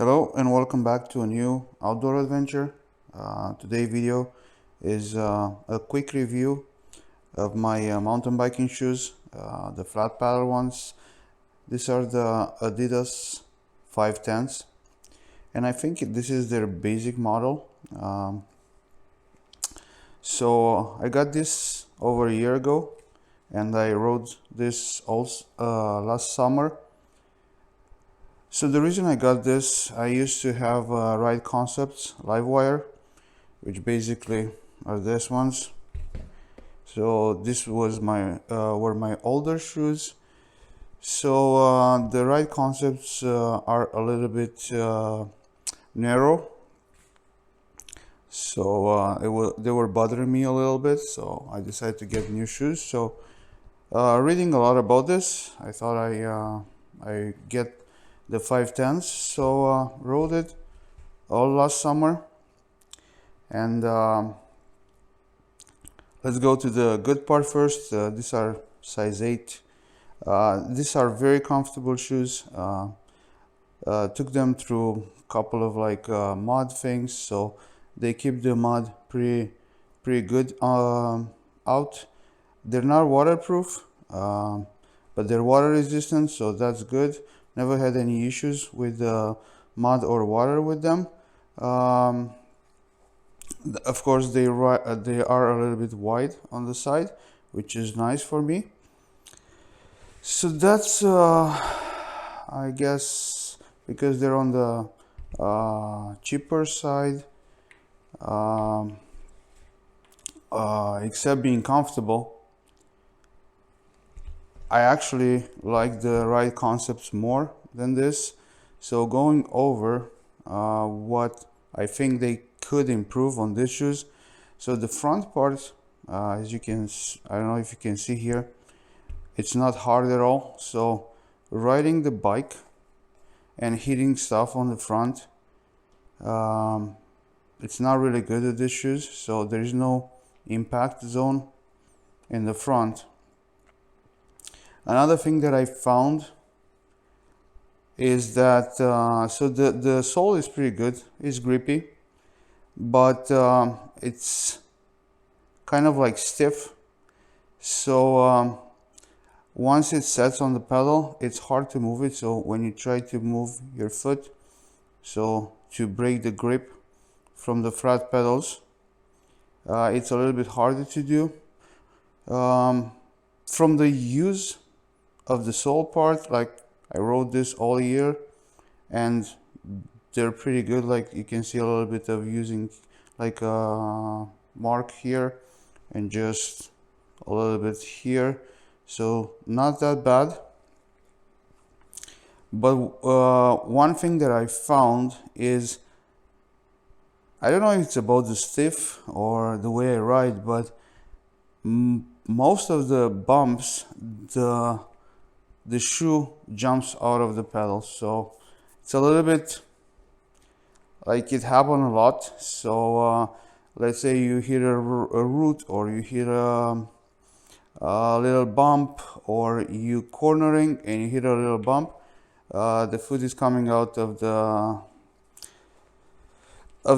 Hello and welcome back to a new outdoor adventure. Today's video is a quick review of my mountain biking shoes, the flat paddle ones. These are the Adidas Five Tens, and I think this is their basic model. So I got this over a year ago, and I rode this also last summer. So the reason I got this, I used to have Ride Concepts Livewire, which basically are these ones. So this was my were my older shoes. So the Ride Concepts are a little bit narrow. So they were bothering me a little bit. So I decided to get new shoes. So reading a lot about this, I thought I get the 510s. So rode it all last summer, and let's go to the good part first. These are size 8. These are very comfortable shoes. Took them through a couple of mud things, so they keep the mud pretty good out. They're not waterproof, but they're water resistant, so that's good. Never had any issues with mud or water with them. Of course, they are a little bit wide on the side, which is nice for me. So that's I guess because they're on the cheaper side, except being comfortable, I actually like the Ride Concepts more than this. So going over what I think they could improve on these shoes. So the front part, as you can, I don't know if you can see here, it's not hard at all. So riding the bike and hitting stuff on the front, it's not really good at these shoes. So there is no impact zone in the front. Another thing that I found is that so the sole is pretty good, it's grippy, but it's kind of like stiff. So once it sets on the pedal, it's hard to move it. So when you try to move your foot, so to break the grip from the flat pedals, it's a little bit harder to do. From the use of the sole part, like I rode this all year and they're pretty good. Like you can see a little bit of using like a mark here and just a little bit here, so not that bad. But one thing that I found is, I don't know if it's about the stiff or the way I ride, but most of the bumps, the shoe jumps out of the pedal. So it's a little bit like it happened a lot. So let's say you hit a root, or you hit a little bump, or you cornering and you hit a little bump, the foot is coming out of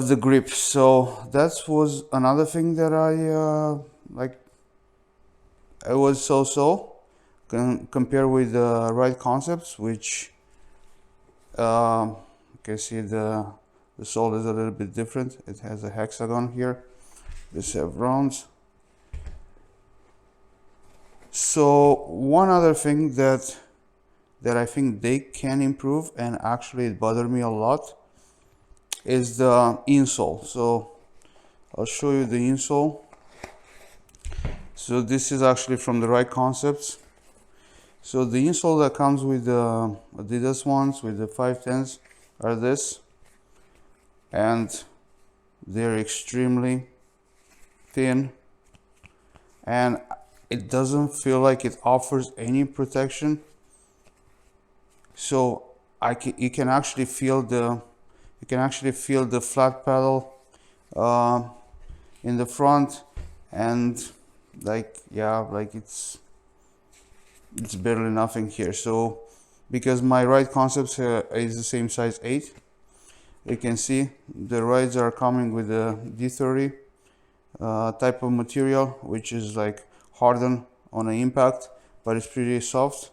the grip. So that was another thing that I was so compare with the Ride Concepts, which you can see the sole is a little bit different. It has a hexagon here. This have rounds. So one other thing that I think they can improve, and actually it bothered me a lot, is the insole. So I'll show you the insole. So this is actually from the Ride Concepts. So the insole that comes with the Adidas ones, with the 510s, are this, and they're extremely thin, and it doesn't feel like it offers any protection. So you can actually feel the flat pedal in the front, and it's barely nothing here. So because my Ride Concepts is the same size 8, You can see the rides are coming with a D30 type of material, which is like hardened on an impact, but it's pretty soft.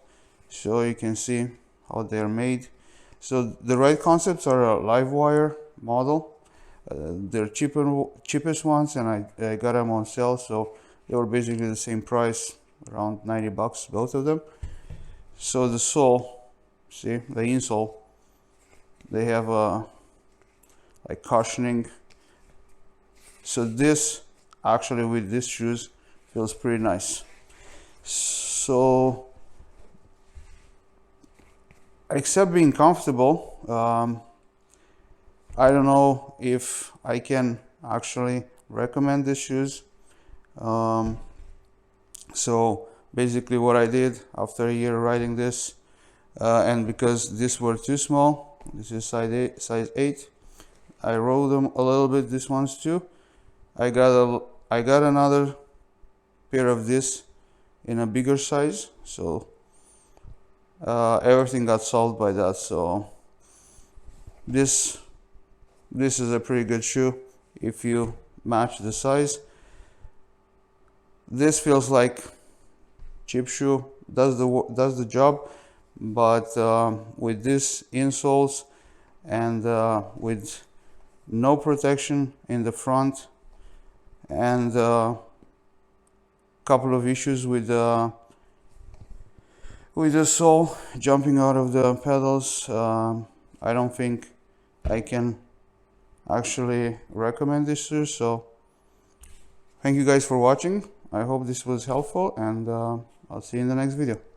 So you can see how they're made. So the ride concepts are a live wire model. They're cheapest ones, and I got them on sale, so they were basically the same price, around 90 bucks, both of them. So the sole, see the insole, they have a like cushioning. So this actually with these shoes feels pretty nice. So except being comfortable, I don't know if I can actually recommend these shoes. So basically what I did after a year riding this, and because these were too small, this is size 8, I rode them a little bit, these ones too. I got another pair of this in a bigger size, so everything got solved by that. So this is a pretty good shoe if you match the size. This feels like cheap shoe, does the job, but with these insoles and with no protection in the front, and couple of issues with the sole jumping out of the pedals, I don't think I can actually recommend this shoe. So thank you guys for watching. I hope this was helpful, and I'll see you in the next video.